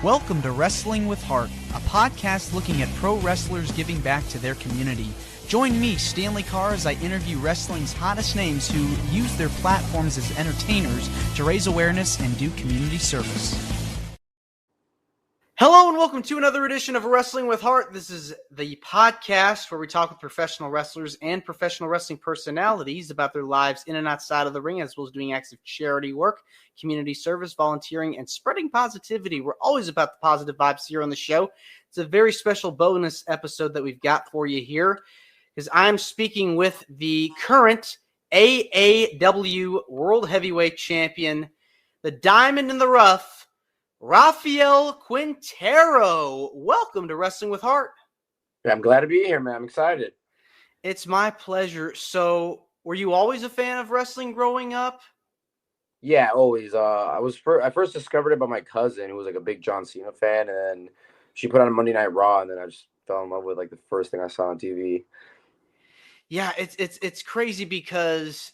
Welcome to Wrestling with Heart, a podcast looking at pro wrestlers giving back to their community. Join me, Stanley Carr, as I interview wrestling's hottest names who use their platforms as entertainers to raise awareness and do community service. Hello and welcome to another edition of Wrestling with Heart. This is the podcast where we talk with professional wrestlers and professional wrestling personalities about their lives in and outside of the ring, as well as doing acts of charity work, community service, volunteering, and spreading positivity. We're always about the positive vibes here on the show. It's a very special bonus episode that we've got for you here, because I'm speaking with the current AAW World Heavyweight Champion, the Diamond in the Rough, Rafael Quintero. Welcome to Wrestling with Heart. Yeah, I'm glad to be here, man. I'm excited. It's my pleasure. So, were you always a fan of wrestling growing up? Yeah, always. I first discovered it by my cousin, who was like a big John Cena fan, and then she put on Monday Night Raw, and then I just fell in love with like the first thing I saw on TV. Yeah, it's crazy because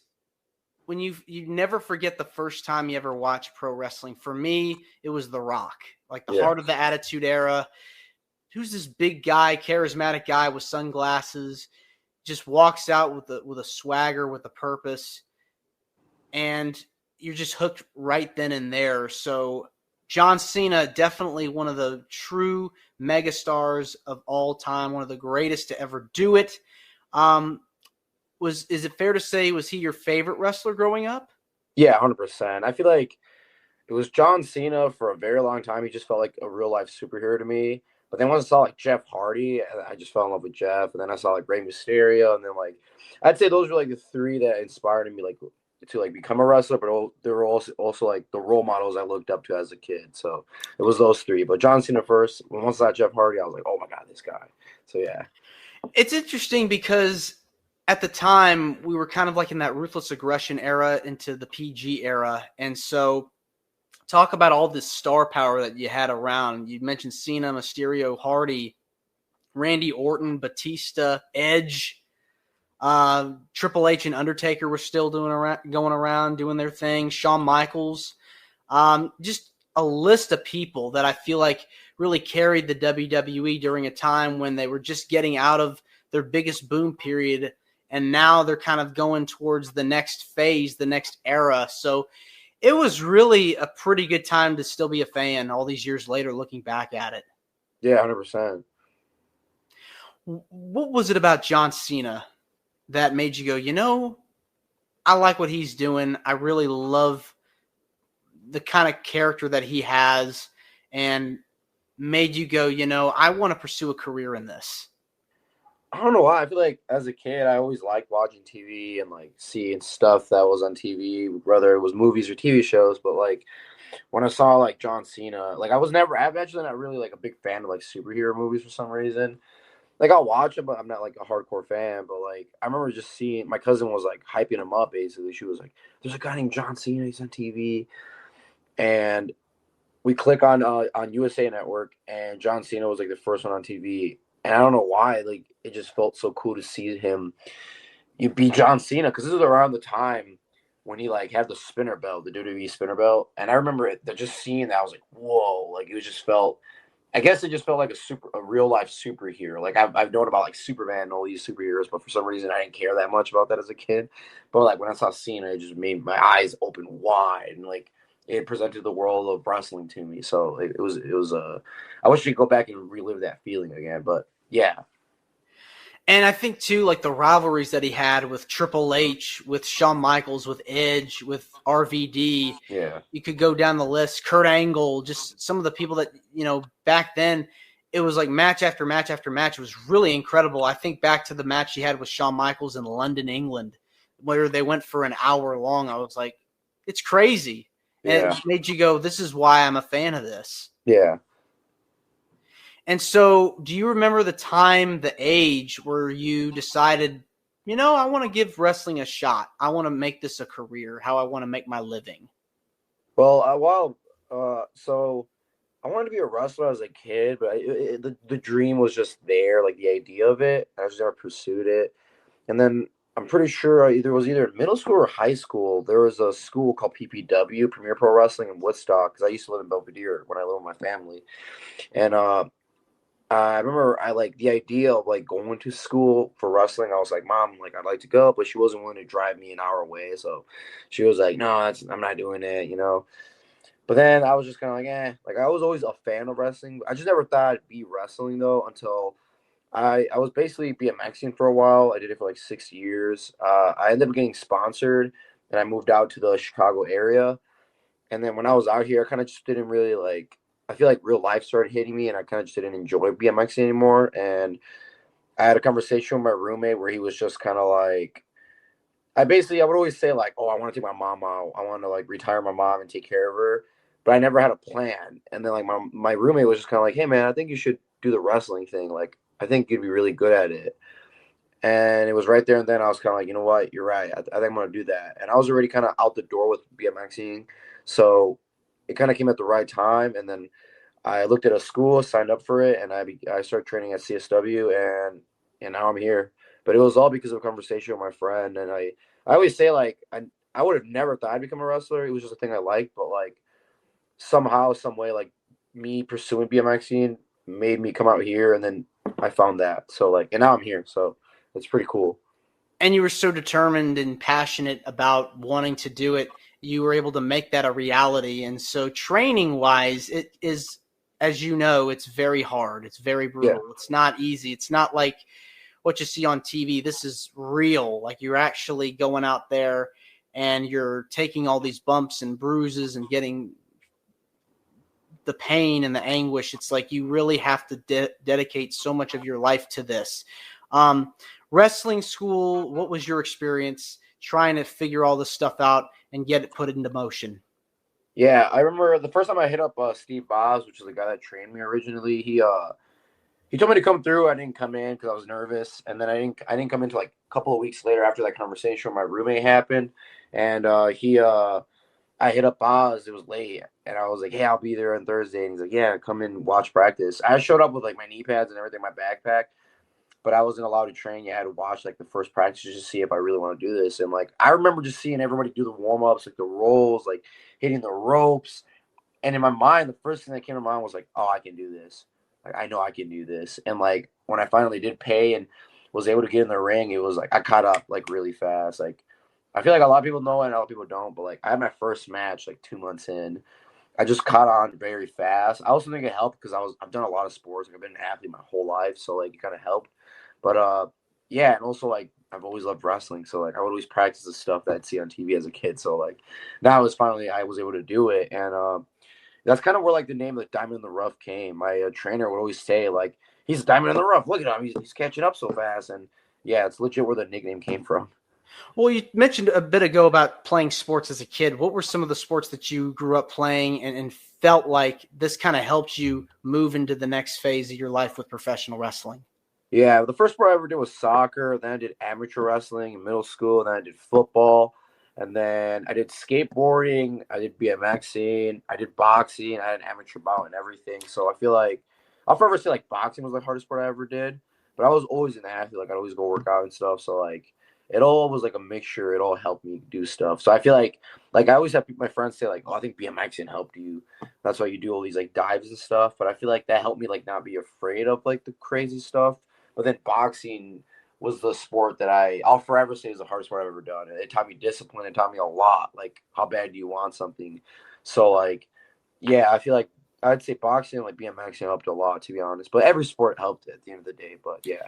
when you never forget the first time you ever watched pro wrestling. For me, it was The Rock, like the heart of the Attitude Era. Who's this big guy, charismatic guy with sunglasses, just walks out with a swagger, with a purpose, and you're just hooked right then and there. So John Cena, definitely one of the true megastars of all time, one of the greatest to ever do it. Is it fair to say, was he your favorite wrestler growing up? Yeah, 100%. I feel like it was John Cena for a very long time. He just felt like a real life superhero to me. But then once I saw like Jeff Hardy, I just fell in love with Jeff. And then I saw like Rey Mysterio, and then like I'd say those were like the three that inspired me like to like become a wrestler. But they were also like the role models I looked up to as a kid. So it was those three. But John Cena first. Once I saw Jeff Hardy, I was like, oh my god, this guy. So yeah, it's interesting because at the time, we were kind of like in that ruthless aggression era into the PG era. And so talk about all this star power that you had around. You mentioned Cena, Mysterio, Hardy, Randy Orton, Batista, Edge, Triple H and Undertaker were still going around doing their thing. Shawn Michaels, just a list of people that I feel like really carried the WWE during a time when they were just getting out of their biggest boom period. And now they're kind of going towards the next phase, the next era. So it was really a pretty good time to still be a fan all these years later, looking back at it. Yeah, 100%. What was it about John Cena that made you go, I like what he's doing. I really love the kind of character that he has, and made you go, I want to pursue a career in this? I don't know why. I feel like as a kid, I always liked watching TV and like seeing stuff that was on TV, whether it was movies or TV shows. But like when I saw like John Cena, like I'm actually not really like a big fan of like superhero movies for some reason. Like I'll watch them, but I'm not like a hardcore fan. But like I remember just seeing my cousin was like hyping him up. Basically, she was like, "There's a guy named John Cena. He's on TV," and we click on USA Network, and John Cena was like the first one on TV. And I don't know why, like, it just felt so cool to see him. You beat John Cena, because this was around the time when he, like, had the spinner belt, the WWE spinner belt. And I remember just seeing that, I was like, whoa. Like, I guess it just felt like a real-life superhero. Like, I've known about, like, Superman and all these superheroes, but for some reason I didn't care that much about that as a kid. But, like, when I saw Cena, it just made my eyes open wide. And, like, it presented the world of wrestling to me. So it was I wish you could go back and relive that feeling again, but yeah. And I think too, like the rivalries that he had with Triple H, with Shawn Michaels, with Edge, with RVD. Yeah. You could go down the list. Kurt Angle, just some of the people that, back then it was like match after match after match. It was really incredible. I think back to the match he had with Shawn Michaels in London, England, where they went for an hour long. I was like, it's crazy. And it made you go, this is why I'm a fan of this. Yeah. And so do you remember the time, the age where you decided, I want to give wrestling a shot. I want to make this a career, how I want to make my living? Well, so I wanted to be a wrestler as a kid, but the dream was just there, like the idea of it. I just never pursued it. And then I'm pretty sure it was either middle school or high school. There was a school called PPW, Premier Pro Wrestling in Woodstock, because I used to live in Belvedere when I lived with my family. And I remember I like the idea of like going to school for wrestling. I was like, Mom, like I'd like to go, but she wasn't willing to drive me an hour away. So she was like, No, I'm not doing it, you know. But then I was just kind of like, Like I was always a fan of wrestling. I just never thought it'd be wrestling though until I was basically BMXing for a while. I did it for like 6 years. I ended up getting sponsored, and I moved out to the Chicago area. And then when I was out here, I kind of just didn't really like. I feel like real life started hitting me, and I kind of just didn't enjoy BMXing anymore. And I had a conversation with my roommate where he was just kind of like, I would always say like, oh, I want to take my mom out. I want to like retire my mom and take care of her, but I never had a plan. And then like my roommate was just kind of like, hey man, I think you should do the wrestling thing. Like I think you'd be really good at it. And it was right there and then I was kind of like, you know what, you're right. I think I'm gonna do that. And I was already kind of out the door with BMXing, so it kind of came at the right time. And then I looked at a school, signed up for it, and I started training at CSW, and now I'm here. But it was all because of a conversation with my friend, and I always say like I would have never thought I'd become a wrestler. It was just a thing I liked, but like somehow, some way, like me pursuing BMXing made me come out here, and then I found that. So like, and now I'm here. So it's pretty cool. And you were so determined and passionate about wanting to do it, you were able to make that a reality. And so training wise, it is, as you know, it's very hard. It's very Yeah. brutal. It's not easy. It's not like what you see on TV. This is real. Like you're actually going out there and you're taking all these bumps and bruises and getting the pain and the anguish. It's like you really have to dedicate so much of your life to this. Um, Wrestling school, what was your experience trying to figure all this stuff out and get it put into motion? Yeah, I remember the first time I hit up Steve Boz, which is the guy that trained me originally. He told me to come through. I didn't come in because I was nervous, and then I didn't come in until like a couple of weeks later after that conversation with my roommate happened, and I hit up Boz. It was late, and I was like, "Hey, I'll be there on Thursday." And he's like, "Yeah, come in, watch practice." I showed up with like my knee pads and everything, in my backpack, but I wasn't allowed to train. You had to watch like the first practice just to see if I really want to do this. And like I remember just seeing everybody do the warm ups, like the rolls, like hitting the ropes. And in my mind, the first thing that came to mind was like, "Oh, I can do this. Like I know I can do this." And like when I finally did pay and was able to get in the ring, it was like I caught up like really fast. Like I feel like a lot of people know it and a lot of people don't, but like I had my first match like 2 months in. I just caught on very fast. I also think it helped because I've done a lot of sports. Like I've been an athlete my whole life, so like it kind of helped. But yeah, and also like I've always loved wrestling, so like I would always practice the stuff that I'd see on TV as a kid. So like now it's finally I was able to do it, and that's kind of where like the name like Diamond in the Rough came. My trainer would always say like he's a diamond in the rough. Look at him, he's catching up so fast, and yeah, it's legit where the nickname came from. Well, you mentioned a bit ago about playing sports as a kid. What were some of the sports that you grew up playing and felt like this kind of helped you move into the next phase of your life with professional wrestling? Yeah, the first sport I ever did was soccer. Then I did amateur wrestling in middle school. Then I did football. And then I did skateboarding. I did BMXing. I did boxing. I had an amateur bout and everything. So I feel like I'll forever say like boxing was the hardest sport I ever did. But I was always an athlete. Like I'd always go work out and stuff. So like it all was like a mixture. It all helped me do stuff. So I feel like I always have my friends say like, oh, I think BMXing helped you. That's why you do all these like dives and stuff. But I feel like that helped me like not be afraid of like the crazy stuff. But then boxing was the sport that I'll forever say is the hardest sport I've ever done. It taught me discipline. It taught me a lot. Like how bad do you want something? So like, yeah, I feel like I'd say boxing, like BMXing helped a lot to be honest. But every sport helped at the end of the day. But yeah.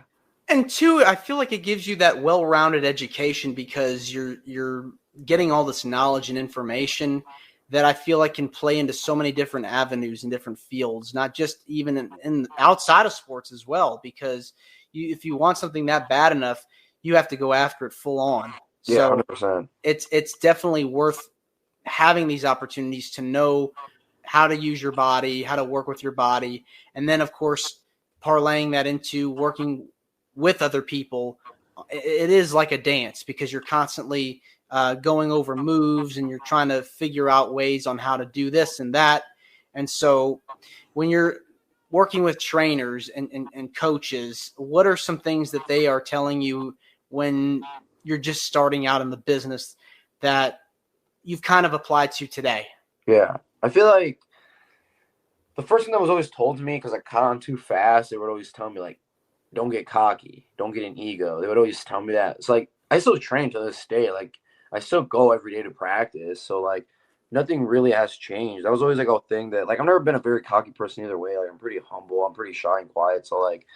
And two, I feel like it gives you that well-rounded education because you're getting all this knowledge and information that I feel like can play into so many different avenues and different fields, not just even in outside of sports as well. Because if you want something that bad enough, you have to go after it full on. Yeah, So 100%. it's definitely worth having these opportunities to know how to use your body, how to work with your body, and then of course parlaying that into working with other people. It is like a dance because you're constantly going over moves and you're trying to figure out ways on how to do this and that. And so when you're working with trainers and coaches, what are some things that they are telling you when you're just starting out in the business that you've kind of applied to today? Yeah. I feel like the first thing that was always told to me, because I caught on too fast, they would always tell me, like, don't get cocky, don't get an ego. They would always tell me that. It's like, I still train to this day. Like, I still go every day to practice. So, like, nothing really has changed. That was always, like, a thing that, like, I've never been a very cocky person either way. Like, I'm pretty humble. I'm pretty shy and quiet. So, like,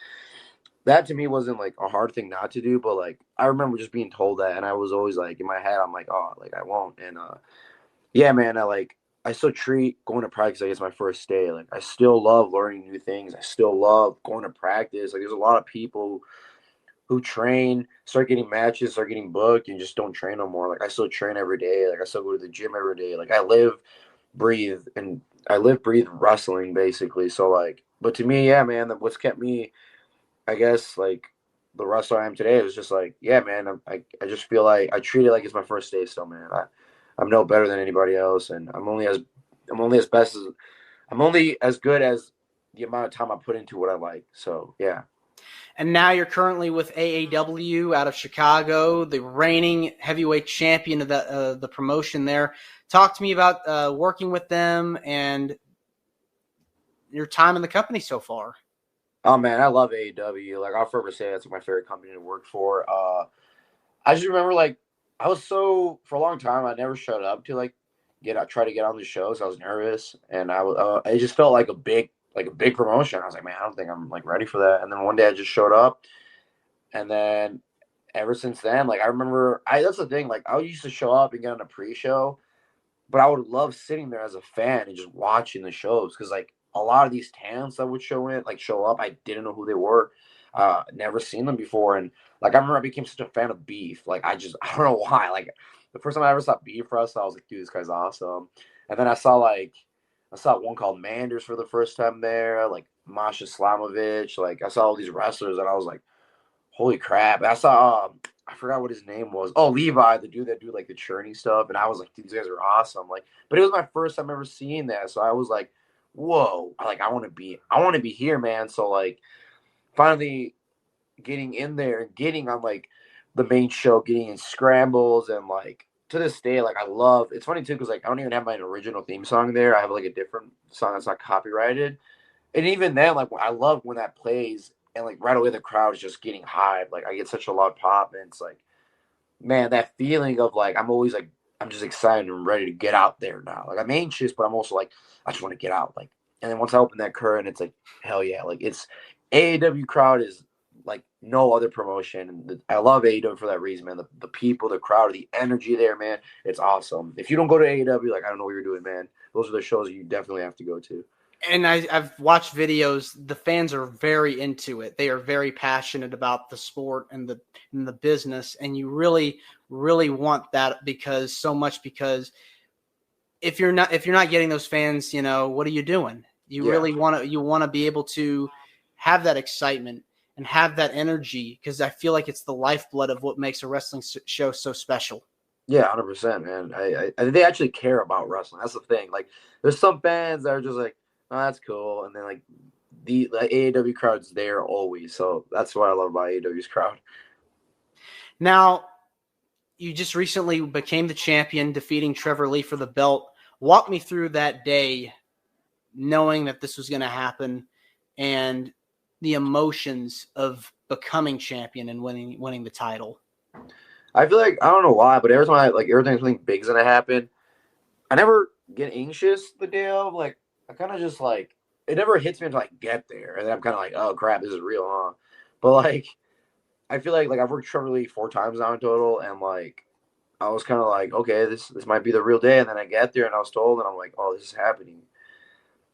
that to me wasn't, like, a hard thing not to do. But, like, I remember just being told that. And I was always, like, in my head, I'm like, oh, like, I won't. And, yeah, man, I still treat going to practice like it's my first day. Like I still love learning new things. I still love going to practice. Like there's a lot of people who train, start getting matches, start getting booked, and just don't train no more. Like I still train every day. Like I still go to the gym every day. Like breathe, and breathe wrestling basically. So like, but to me, yeah, man, what's kept me, I guess, like the wrestler I am today is just like, yeah, man, I just feel like I treat it like it's my first day still, man. I'm no better than anybody else, and I'm only as best as I'm only as good as the amount of time I put into what I like. So yeah. And now you're currently with AAW out of Chicago, the reigning heavyweight champion of the promotion there. Talk to me about working with them and your time in the company so far. Oh man, I love AEW. Like I'll forever say that's my favorite company to work for. I just remember like I was so for a long time I never showed up to like try to get on the shows. I was nervous, and it just felt like a big promotion. I was like, man, I don't think I'm like ready for that. And then one day I just showed up, and then ever since then, like I remember, I that's the thing. Like I used to show up and get on a pre-show, but I would love sitting there as a fan and just watching the shows because like a lot of these talents that would show up, I didn't know who they were, never seen them before, and like I remember I became such a fan of Beef. Like I don't know why. Like the first time I ever saw Beef wrestle, I was like, dude, this guy's awesome. And then I saw one called Manders for the first time there, like Masha Slamovich. Like I saw all these wrestlers, and I was like, holy crap! And I saw I forgot what his name was. Oh, Levi, the dude that do like the churning stuff, and I was like, these guys are awesome. Like, but it was my first time ever seeing that, so I was like, whoa! Like, I want to be here, man. So like, finally getting in there and getting on like the main show, getting in scrambles, and like to this day, like I love. It's funny too because like I don't even have my original theme song there. I have like a different song that's not copyrighted, and even then, like I love when that plays and like right away the crowd is just getting hyped. Like I get such a loud pop, and it's like, man, that feeling of like I'm always like I'm just excited and ready to get out there now. Like I'm anxious, but I'm also like I just want to get out. Like, and then once I open that curtain, it's like hell yeah! Like it's AAW crowd is like no other promotion. And I love AEW for that reason, man. The people, the crowd, the energy there, man. It's awesome. If you don't go to AEW, like I don't know what you're doing, man. Those are the shows you definitely have to go to. And I've watched videos. The fans are very into it. They are very passionate about the sport and the business. And you really, really want that because if you're not getting those fans, what are you doing? You really want to be able to have that excitement and have that energy because I feel like it's the lifeblood of what makes a wrestling show so special. Yeah, 100%, man. They actually care about wrestling. That's the thing. Like, there's some fans that are just like, oh, that's cool, and then like the AAW crowd's there always. So that's what I love about AAW's crowd. Now, you just recently became the champion, defeating Trevor Lee for the belt. Walk me through that day, knowing that this was going to happen, and the emotions of becoming champion and winning the title. I feel like I don't know why, but every time every time something big's gonna happen, I never get anxious the day of. Like I kind of just like it never hits me until I get there, and then I'm kind of like, oh crap, this is real, huh? But like I feel like I've worked Trevor Lee 4 times now in total, and like I was kind of like, okay, this might be the real day, and then I get there and I was told, and I'm like, oh, this is happening,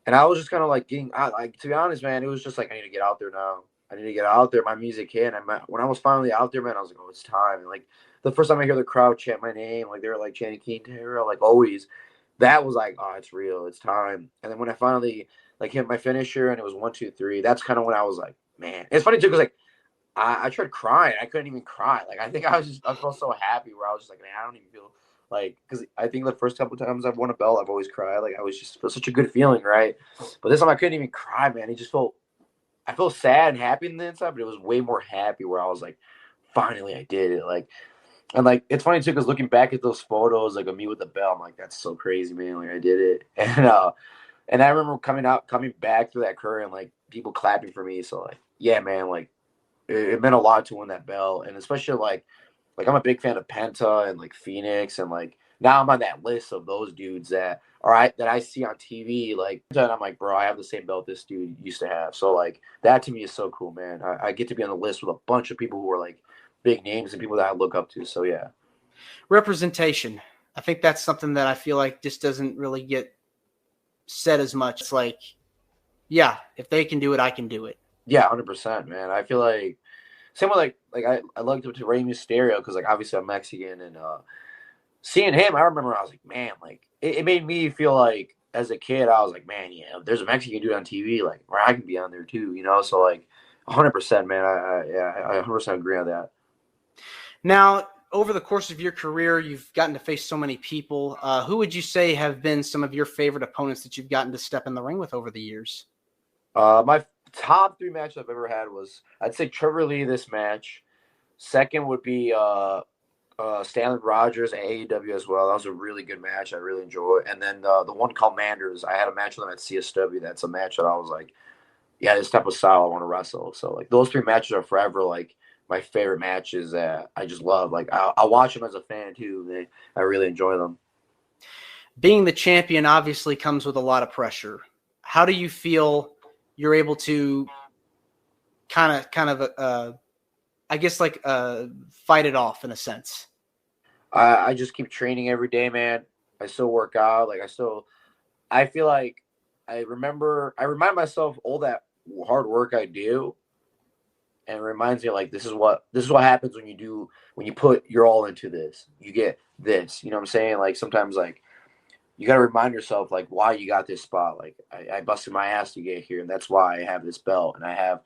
and I was just kind of like getting out. Like to be honest, man, it was just like I need to get out there now. I need to get out there. My music hit. And when I was finally out there, man, I was like, oh, it's time. And like the first time I hear the crowd chant my name, like they were like chanting Quintero, like always, that was like, oh, it's real, it's time. And then when I finally like hit my finisher and it was 1, 2, 3, that's kind of when I was like, man, it's funny too because like I tried crying, I couldn't even cry. Like I felt so happy where I was just like, man, I don't even feel like because I think the first couple times I've won a belt, I've always cried. Like I was just feel such a good feeling, right? But this time I couldn't even cry, man. It just felt I felt sad and happy in the inside, but it was way more happy where I was like, finally I did it. Like And like it's funny too because looking back at those photos, like of me with the belt, I'm like, that's so crazy, man. Like I did it, and I remember coming back through that curtain, like people clapping for me. So like, yeah, man, like it meant a lot to win that belt, and especially like I'm a big fan of Penta and like Phoenix, and like now I'm on that list of those dudes that I see on TV. Like, and I'm like, bro, I have the same belt this dude used to have. So like that to me is so cool, man. I get to be on the list with a bunch of people who are like big names and people that I look up to. So yeah. Representation. I think that's something that I feel like just doesn't really get said as much. It's like, yeah, if they can do it, I can do it. Yeah, 100%, man. I feel like same with I looked up to Rey Mysterio because like obviously I'm Mexican and seeing him, I remember I was like, man, like it made me feel like as a kid I was like, man, yeah, if there's a Mexican dude on TV, like where I can be on there too, you know. So like 100%, man. I 100% agree on that. Now, over the course of your career, you've gotten to face so many people. Who would you say have been some of your favorite opponents that you've gotten to step in the ring with over the years? My top three matches I've ever had was I'd say Trevor Lee this match. Second would be Stanley Rogers at AEW as well. That was a really good match. I really enjoyed. And then the one called Manders, I had a match with them at CSW. That's a match that I was like, yeah, this type of style I want to wrestle. So like those three matches are forever like my favorite matches that I just love. Like I watch them as a fan too. I really enjoy them. Being the champion obviously comes with a lot of pressure. How do you feel you're able to I guess fight it off in a sense? I just keep training every day, man. I still work out. I feel like I remind myself all that hard work I do, and it reminds me like this is what happens when you put your all into this. You get this. You know what I'm saying? Like sometimes like you got to remind yourself like why you got this spot. Like I busted my ass to get here, and that's why I have this belt and I have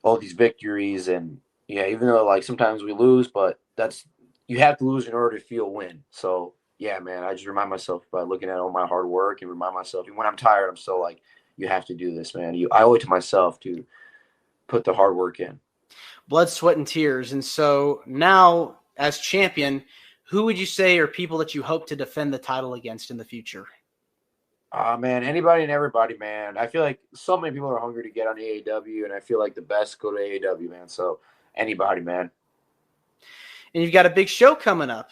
all these victories. And yeah, even though like sometimes we lose, but that's you have to lose in order to feel win. So yeah, man, I just remind myself by looking at all my hard work and remind myself even when I'm tired, I'm still like, you have to do this, man. I owe it to myself to put the hard work in. Blood, sweat, and tears. And so now, as champion, who would you say are people that you hope to defend the title against in the future? Man, anybody and everybody, man. I feel like so many people are hungry to get on AAW, and I feel like the best go to AAW, man. So anybody, man. And you've got a big show coming up.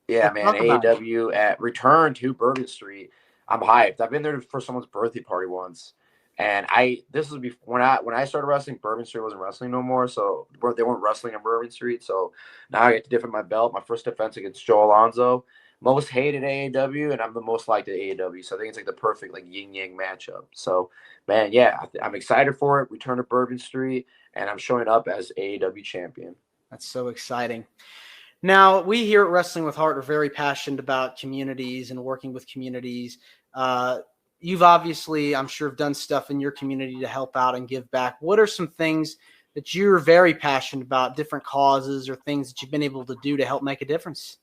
Yeah, Let's man. talk about it. AAW at Return to Bourbon Street. I'm hyped. I've been there for someone's birthday party once, and this was before when I started wrestling. Bourbon Street wasn't wrestling no more, so they weren't wrestling on Bourbon Street. So now I get to defend my belt. My first defense against Joe Alonzo, most hated AAW, and I'm the most liked at AAW. So I think it's like the perfect like yin yang matchup. So man, yeah, I'm excited for it. Return to Bourbon Street, and I'm showing up as AAW champion. That's so exciting. Now, we here at Wrestling with Heart are very passionate about communities and working with communities. You've obviously, I'm sure, have done stuff in your community to help out and give back. What are some things that you're very passionate about, different causes or things that you've been able to do to help make a difference?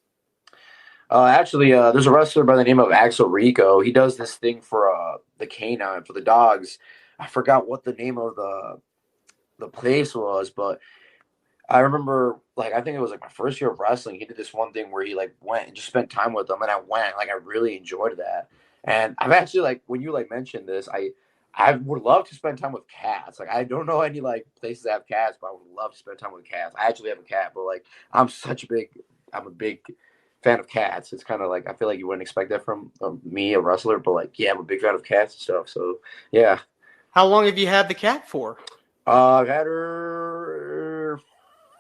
Actually, there's a wrestler by the name of Axel Rico. He does this thing for the canine, for the dogs. I forgot what the name of the place was, but I remember, like, I think it was like my first year of wrestling. He did this one thing where he like went and just spent time with them, and I went. Like, I really enjoyed that. And I've actually like when you like mentioned this, I would love to spend time with cats. Like, I don't know any like places that have cats, but I would love to spend time with cats. I actually have a cat, but like I'm a big fan of cats. It's kind of like I feel like you wouldn't expect that from me, a wrestler, but like yeah, I'm a big fan of cats and stuff. So yeah. How long have you had the cat for? I've had her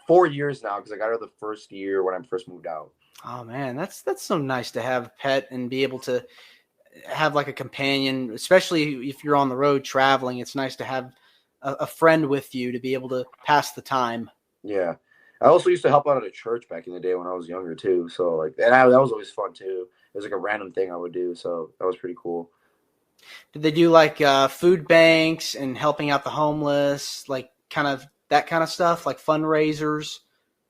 4 years now because I got her the first year when I first moved out. Oh man, that's so nice to have a pet and be able to have like a companion, especially if you're on the road traveling. It's nice to have a friend with you to be able to pass the time. Yeah. I also used to help out at a church back in the day when I was younger too. So like, that was always fun too. It was like a random thing I would do. So that was pretty cool. Did they do like food banks and helping out the homeless, like kind of that kind of stuff, like fundraisers?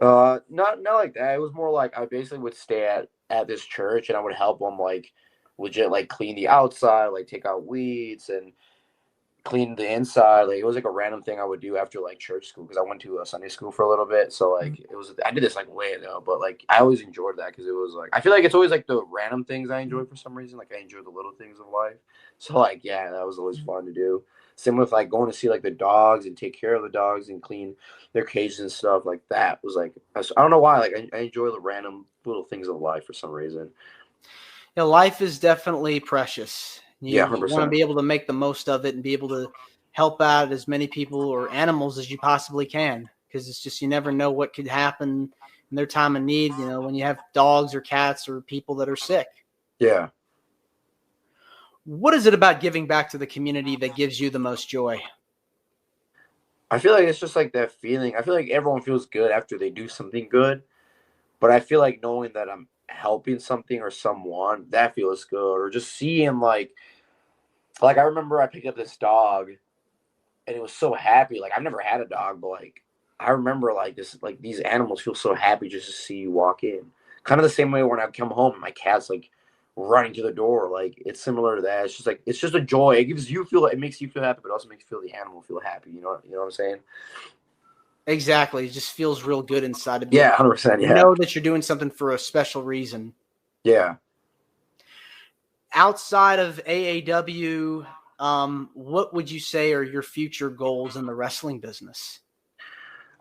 Not like that. It was more like I basically would stay at this church and I would help them like legit like clean the outside, like take out weeds and clean the inside. Like it was like a random thing I would do after like church school because I went to a Sunday school for a little bit. So like I did this like way ago, but like I always enjoyed that because it was like I feel like it's always like the random things I enjoy for some reason. Like I enjoy the little things of life. So like yeah, that was always fun to do. Same with like going to see like the dogs and take care of the dogs and clean their cages and stuff like that was like I don't know why like I enjoy the random little things of life for some reason. You know, life is definitely precious. Yeah, You want to 100%. be able to make the most of it and be able to help out as many people or animals as you possibly can, because it's just you never know what could happen in their time of need, you know, when you have dogs or cats or people that are sick. Yeah. What is it about giving back to the community that gives you the most joy? I feel like it's just like that feeling. I feel like everyone feels good after they do something good, but I feel like knowing that I'm helping something or someone, that feels good. Or just seeing like I remember I picked up this dog and it was so happy. Like I've never had a dog, but like I remember like this like these animals feel so happy just to see you walk in. Kind of the same way when I come home and my cat's like running to the door. Like it's similar to that. It's just like it's just a joy. It makes you feel happy, but also makes you feel the animal feel happy. You know what I'm saying? Exactly. It just feels real good inside of you. Yeah, 100%. You Yeah. know that you're doing something for a special reason. Yeah. Outside of AAW, what would you say are your future goals in the wrestling business?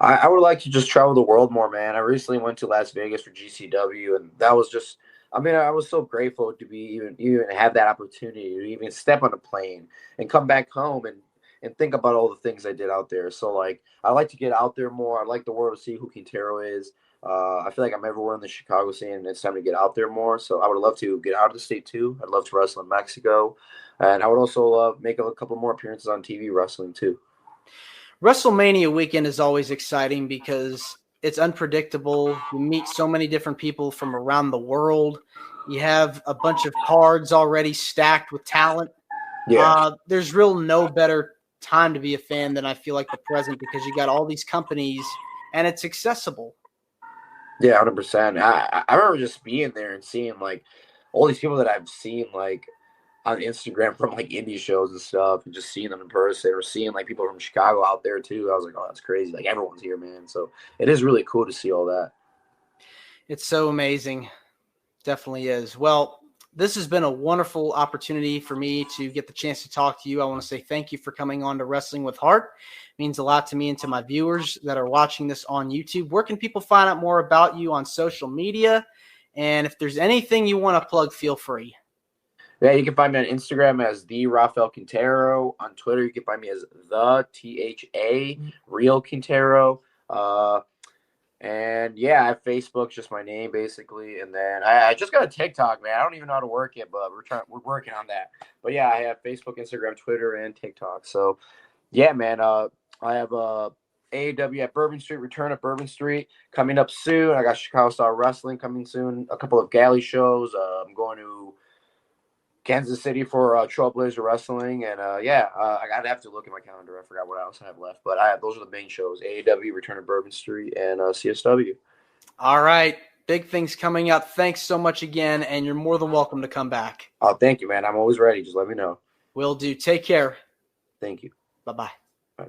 I would like to just travel the world more, man. I recently went to Las Vegas for GCW, and that was just. I mean, I was so grateful to be even have that opportunity to even step on a plane and come back home and think about all the things I did out there. So like, I like to get out there more. I like the world to see who Quintero is. I feel like I'm everywhere in the Chicago scene, and it's time to get out there more. So I would love to get out of the state too. I'd love to wrestle in Mexico, and I would also make a couple more appearances on TV wrestling too. WrestleMania weekend is always exciting because it's unpredictable. You meet so many different people from around the world. You have a bunch of cards already stacked with talent. Yeah. There's real no better time to be a fan than I feel like the present, because you got all these companies and it's accessible. Yeah, 100%. I remember just being there and seeing like all these people that I've seen like on Instagram from like indie shows and stuff, and just seeing them in person or seeing like people from Chicago out there too. I was like, oh, that's crazy. Like everyone's here, man. So it is really cool to see all that. It's so amazing. Definitely is. Well, this has been a wonderful opportunity for me to get the chance to talk to you. I want to say thank you for coming on to Wrestling with Heart. It means a lot to me and to my viewers that are watching this on YouTube. Where can people find out more about you on social media? And if there's anything you want to plug, feel free. Yeah, you can find me on Instagram as the Rafael Quintero. On Twitter, you can find me as the THA Real Quintero. And yeah, I have Facebook, just my name basically. And then I just got a TikTok, man. I don't even know how to work it, but we're working on that. But yeah, I have Facebook, Instagram, Twitter, and TikTok. So yeah, man. I have AAW at Bourbon Street, Return at Bourbon Street coming up soon. I got Chicago Style Wrestling coming soon. A couple of galley shows. I'm going to Kansas City for Trailblazer Wrestling, and I'd have to look at my calendar. I forgot what else I have left, but those are the main shows: AAW, Return to Bourbon Street, and CSW. All right, big things coming up. Thanks so much again, and you're more than welcome to come back. Oh, thank you, man. I'm always ready. Just let me know. Will do. Take care. Thank you. Bye-bye. Bye.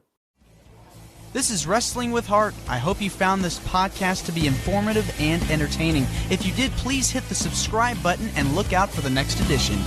This is Wrestling with Heart. I hope you found this podcast to be informative and entertaining. If you did, please hit the subscribe button and look out for the next edition.